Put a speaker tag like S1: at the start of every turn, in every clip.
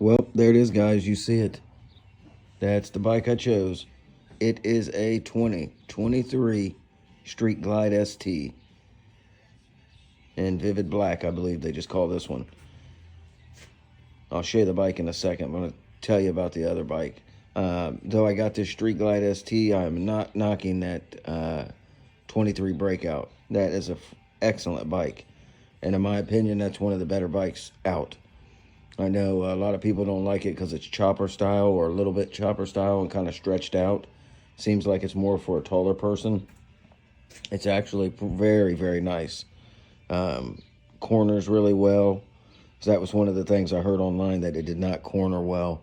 S1: Well, there it is, guys. You see it. That's the bike I chose. It is a 2023 Street Glide ST in Vivid Black, I believe they just call this one. I'll show you the bike in a second. I'm going to tell you about the other bike. Though I got this Street Glide ST, I'm not knocking that 23 Breakout. That is an excellent bike. And in my opinion, that's one of the better bikes out. I know a lot of people don't like it because it's chopper style or a little bit chopper style and kind of stretched out. Seems like it's more for a taller person. It's actually very, very nice. Corners really well. So that was one of the things I heard online, that it did not corner well.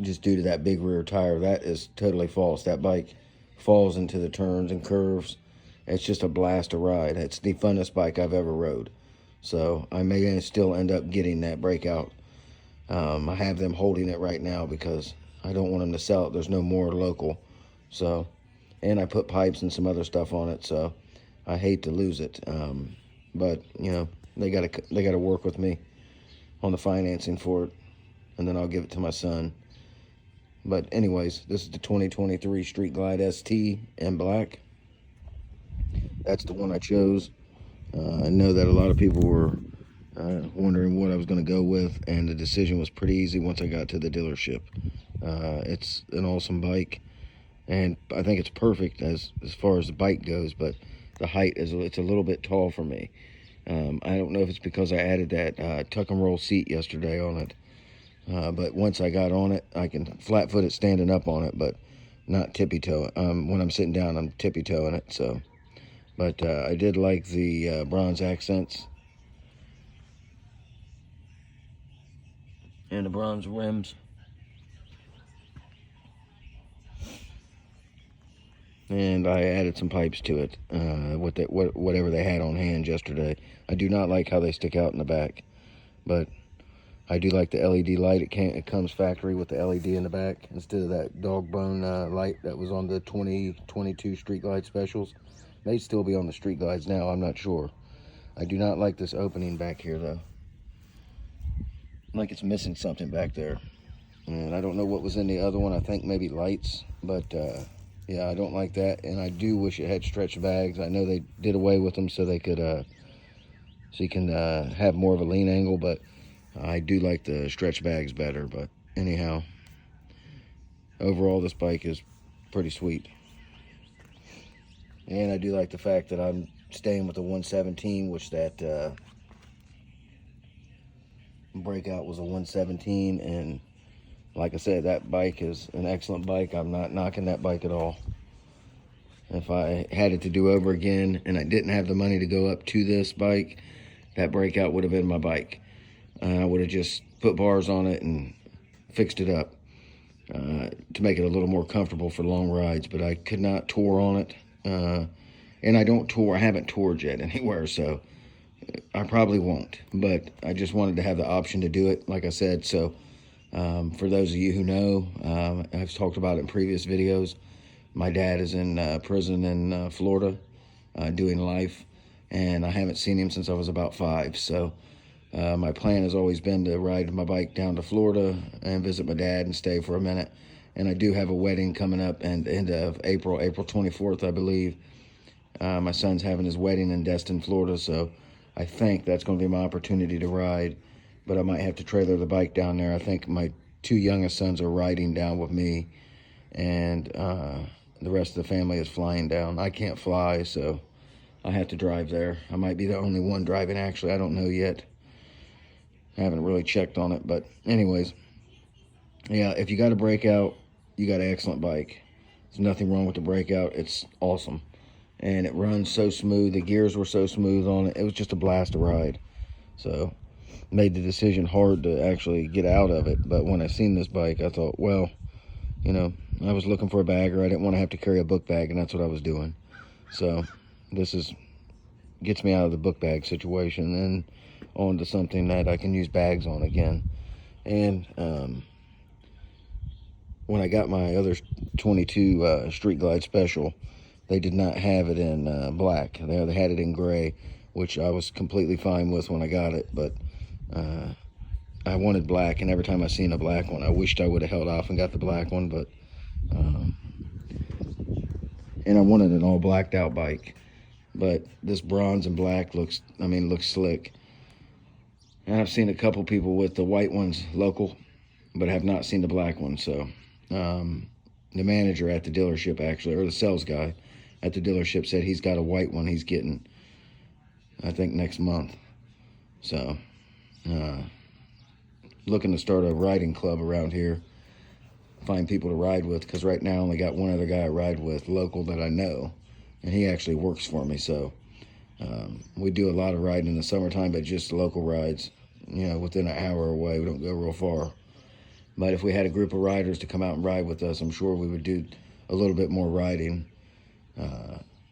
S1: Just due to that big rear tire. That is totally false. That bike falls into the turns and curves. It's just a blast to ride. It's the funnest bike I've ever rode. So I may still end up getting that Breakout. I have them holding it right now because I don't want them to sell it. There's no more local. So, and I put pipes and some other stuff on it, so I hate to lose it. But you know, they gotta work with me on the financing for it, and then I'll give it to my son. But anyways, this is the 2023 Street Glide ST in black. That's the one I chose. I know that a lot of people were wondering what I was going to go with, and the decision was pretty easy once I got to the dealership. It's an awesome bike, and I think it's perfect as far as the bike goes, but the height it's a little bit tall for me. I don't know if it's because I added that tuck and roll seat yesterday on it, but once I got on it, I can flat foot it standing up on it, but not tippy toe. When I'm sitting down, I'm tippy toeing it. So. But I did like the bronze accents and the bronze rims. And I added some pipes to it, whatever they had on hand yesterday. I do not like how they stick out in the back, but I do like the LED light. It comes factory with the LED in the back instead of that dog bone light that was on the 2022 Street Glide specials. May still be on the Street Glides now, I'm not sure. I do not like this opening back here though. Like it's missing something back there. And I don't know what was in the other one. I think maybe lights, but yeah, I don't like that. And I do wish it had stretch bags. I know they did away with them so they could, so you can have more of a lean angle, but I do like the stretch bags better. But anyhow, overall this bike is pretty sweet. And I do like the fact that I'm staying with the 117, which that Breakout was a 117. And like I said, that bike is an excellent bike. I'm not knocking that bike at all. If I had it to do over again and I didn't have the money to go up to this bike, that Breakout would have been my bike. I would have just put bars on it and fixed it up to make it a little more comfortable for long rides. But I could not tour on it. And I don't tour. I haven't toured yet anywhere, so I probably won't. But I just wanted to have the option to do it, like I said. So for those of you who know, I've talked about it in previous videos. My dad is in prison in Florida doing life, and I haven't seen him since I was about 5. So my plan has always been to ride my bike down to Florida and visit my dad and stay for a minute. And I do have a wedding coming up at the end of April 24th, I believe. My son's having his wedding in Destin, Florida, so I think that's going to be my opportunity to ride. But I might have to trailer the bike down there. I think my 2 youngest sons are riding down with me, and the rest of the family is flying down. I can't fly, so I have to drive there. I might be the only one driving, actually. I don't know yet. I haven't really checked on it, but anyways. Yeah, if you got a Breakout, you got an excellent bike. There's nothing wrong with the Breakout. It's awesome. And it runs so smooth. The gears were so smooth on it. It was just a blast to ride. So, made the decision hard to actually get out of it. But when I seen this bike, I thought, well, you know, I was looking for a bagger. I didn't want to have to carry a book bag, and that's what I was doing. So, this gets me out of the book bag situation and onto something that I can use bags on again. And, when I got my other 22 Street Glide Special, they did not have it in black. They had it in gray, which I was completely fine with when I got it. But I wanted black, and every time I seen a black one, I wished I would have held off and got the black one, but and I wanted an all blacked out bike. But this bronze and black looks slick. And I've seen a couple people with the white ones local, but have not seen the black one. So the manager at the dealership, actually, or the sales guy at the dealership, said he's got a white one he's getting, I think, next month. So looking to start a riding club around here, find people to ride with, because right now I only got one other guy I ride with local that I know, and he actually works for me. So we do a lot of riding in the summertime, but just local rides, within an hour away. We don't go real far. But if we had a group of riders to come out and ride with us, I'm sure we would do a little bit more riding.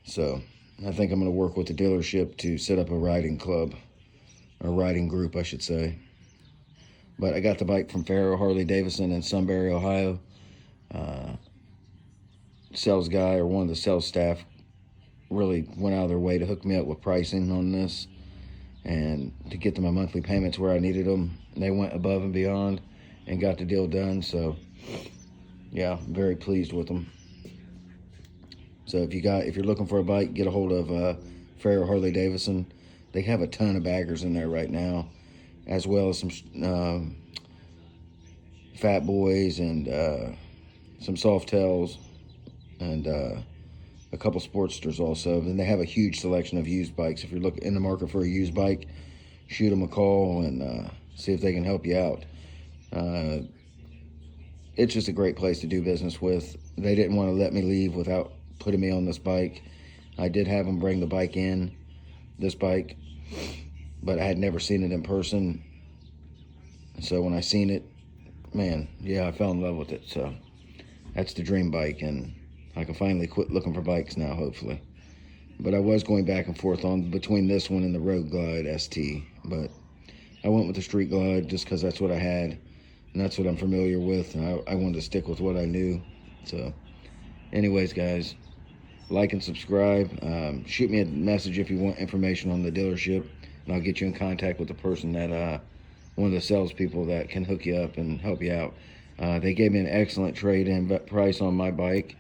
S1: So I think I'm going to work with the dealership to set up a riding club, or riding group, I should say. But I got the bike from Harley Davidson in Sunbury, Ohio. Sales guy, or one of the sales staff, really went out of their way to hook me up with pricing on this and to get to my monthly payments where I needed them. And they went above and beyond and got the deal done. So yeah, I'm very pleased with them. So if you're looking for a bike, get a hold of Harley Davidson. They have a ton of baggers in there right now, as well as some fat boys and some soft tails, and a couple Sportsters also. And they have a huge selection of used bikes. If you're looking in the market for a used bike, shoot them a call and see if they can help you out. It's just a great place to do business with. They didn't want to let me leave without putting me on this bike. I did have them bring the bike in, this bike, but I had never seen it in person. So when I seen it, man, yeah, I fell in love with it. So that's the dream bike, and I can finally quit looking for bikes now, hopefully. But I was going back and forth between this one and the Road Glide ST, but I went with the Street Glide just because that's what I had, and that's what I'm familiar with, and I wanted to stick with what I knew. So anyways, guys, like and subscribe. Shoot me a message if you want information on the dealership, and I'll get you in contact with the person that one of the salespeople that can hook you up and help you out. They gave me an excellent trade-in price on my bike,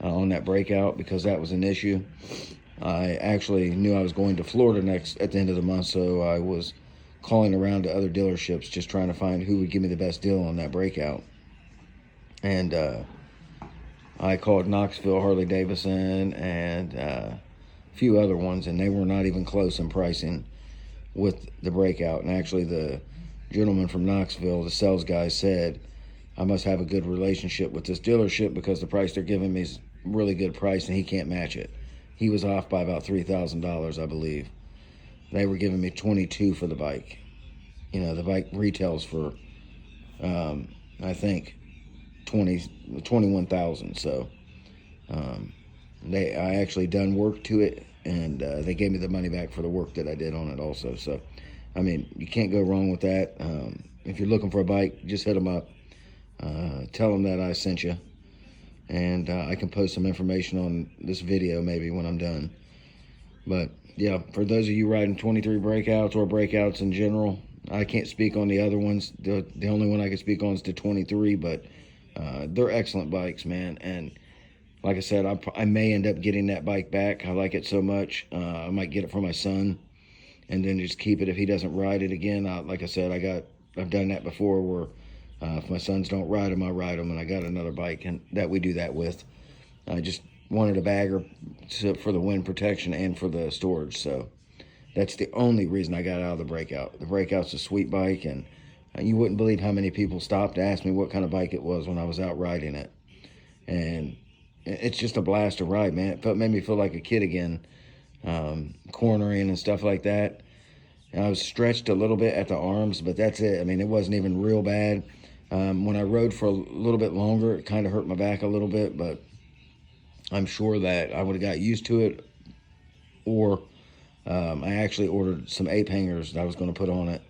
S1: on that Breakout, because that was an issue. I actually knew I was going to Florida at the end of the month, so I was calling around to other dealerships just trying to find who would give me the best deal on that Breakout. And I called Knoxville, Harley Davidson, and a few other ones, and they were not even close in pricing with the Breakout. And actually the gentleman from Knoxville, the sales guy, said I must have a good relationship with this dealership because the price they're giving me is a really good price and he can't match it. He was off by about $3,000, I believe. They were giving me $22,000 for the bike. The bike retails for I think $21,000. So I actually done work to it, and they gave me the money back for the work that I did on it also. So I mean, you can't go wrong with that. If you're looking for a bike, just hit them up. Tell them that I sent you, and I can post some information on this video maybe when I'm done. But yeah, for those of you riding 23 Breakouts or Breakouts in general, I can't speak on the other ones. The only one I can speak on is the 23, but they're excellent bikes, man. And like I said, I may end up getting that bike back. I like it so much. I might get it for my son and then just keep it if he doesn't ride it again. Like I said, I've done that before where if my sons don't ride them, I ride them, and I got another bike and that we do that with. I just wanted a bagger for the wind protection and for the storage, so that's the only reason I got out of the Breakout. The Breakout's a sweet bike, and you wouldn't believe how many people stopped to ask me what kind of bike it was when I was out riding it. And it's just a blast to ride, man. It made me feel like a kid again, cornering and stuff like that. And I was stretched a little bit at the arms, but that's it. I mean, it wasn't even real bad. When I rode for a little bit longer, it kind of hurt my back a little bit, but I'm sure that I would have got used to it. Or I actually ordered some ape hangers that I was going to put on it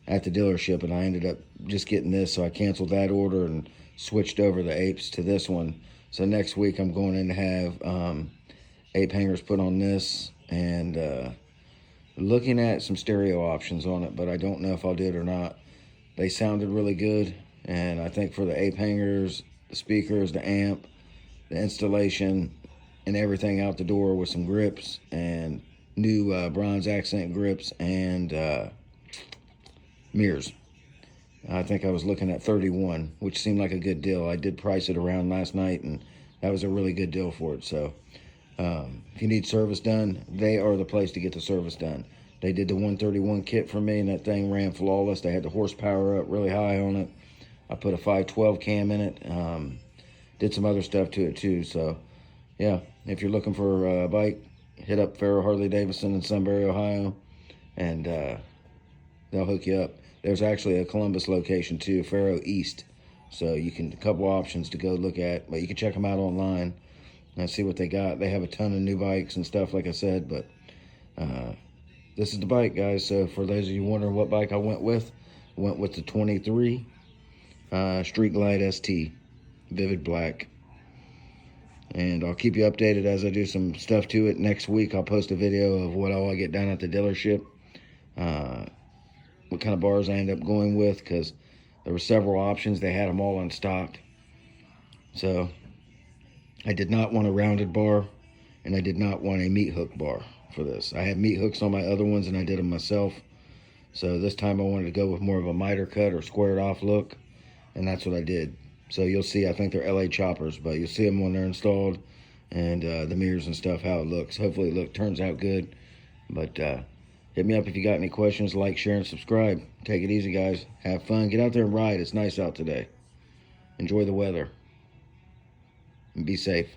S1: at the dealership, and I ended up just getting this, so I canceled that order and switched over the apes to this one. So next week I'm going in to have ape hangers put on this, and looking at some stereo options on it, but I don't know if I'll do it or not. They sounded really good, and I think for the ape hangers, the speakers, the amp, the installation, and everything out the door with some grips and new bronze accent grips and mirrors. I think I was looking at 31, which seemed like a good deal. I did price it around last night, and that was a really good deal for it. So if you need service done, they are the place to get the service done. They did the 131 kit for me, and that thing ran flawless. They had the horsepower up really high on it. I put a 512 cam in it. Did some other stuff to it too. So yeah, if you're looking for a bike, hit up Farrow Harley Davidson in Sunbury, Ohio, and they'll hook you up. There's actually a Columbus location too, Farrow East. So you can, a couple options to go look at, but you can check them out online and see what they got. They have a ton of new bikes and stuff, like I said, but this is the bike, guys. So for those of you wondering what bike I went with the 23 Street Glide ST, Vivid Black. And I'll keep you updated as I do some stuff to it. Next week, I'll post a video of what all I get done at the dealership. What kind of bars I end up going with, because there were several options. They had them all in stock. So I did not want a rounded bar, and I did not want a meat hook bar for this. I had meat hooks on my other ones, and I did them myself. So this time I wanted to go with more of a miter cut or squared off look, and that's what I did. So you'll see, I think they're LA choppers, but you'll see them when they're installed, and the mirrors and stuff, how it looks. Hopefully it turns out good. But hit me up if you got any questions. Like, share, and subscribe. Take it easy, guys. Have fun. Get out there and ride. It's nice out today. Enjoy the weather. And be safe.